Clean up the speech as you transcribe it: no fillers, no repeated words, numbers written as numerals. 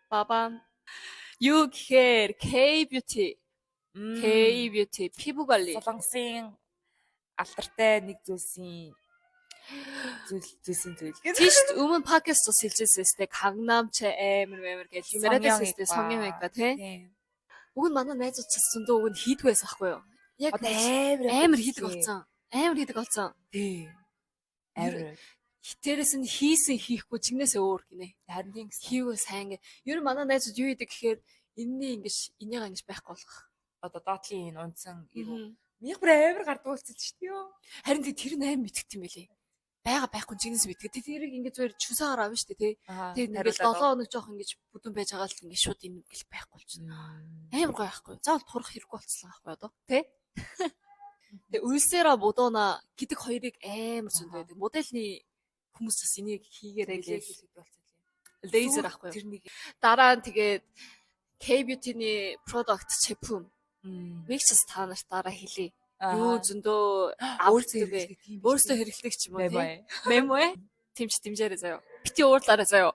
빠밤. юу гэхээр K-beauty. K-beauty 피부 관리. Солонгосын алдартай нэг зүйл гэж. Тийш өмнө подкаст бас хэлжсэн сте Gangnam-ч амар гэж юм яриад байсан сте 성형외과 тий. Уг нь манай найзууд ч зөндөө уг нь хийдгүй байсан байхгүй юу? Яг амар хийдэг болсон. Амар хийдэг болсон. Тий. Амар. Хитэрээс нь хийсэн хийхгүй чигнээсээ өөр гинэ. Харин тийм хийвээ сайн гэ. Ер нь манай найзууд юу хийдэг гэхээр энийгээ ингэж байхгүй болгох. Одоо доотлын энэ унтсан ирүү. Минийх бүр амар гардуулсан ч шүү дээ. Харин тэр нь амар мэдгт юм байлээ. Байхгүй чигнээс мэддэг. Тэрийг ингэж зүгээр чүсаагаар авна шүү дээ тий. Тэгээд ингээл 7 хоног жоох ингэж бүдүүн байж байгаа л ингэж шууд энэ гэл байхгүй болчихно. Амар гоё байхгүй. Заавал турах хэрэггүй болцсон байхгүй одоо тий. Тэгээ ульсера будона гэдэг хоёрыг амар зөнд байдаг. Моделны хүмүүс бас энийг хийгээрэй гэж болцсон лээ. Лейзер ахгүй. Тэрнийг дараа нь тэгээд K-beauty-ний product 제품. Микс та нарт дараа хэлье. Юу зөндөө өөрсдөө хэрэглэдэг ч юм уу тийм. Мемо ээ. Тэмч дэмжээрэй заяа. Бити уурлаарай заяа.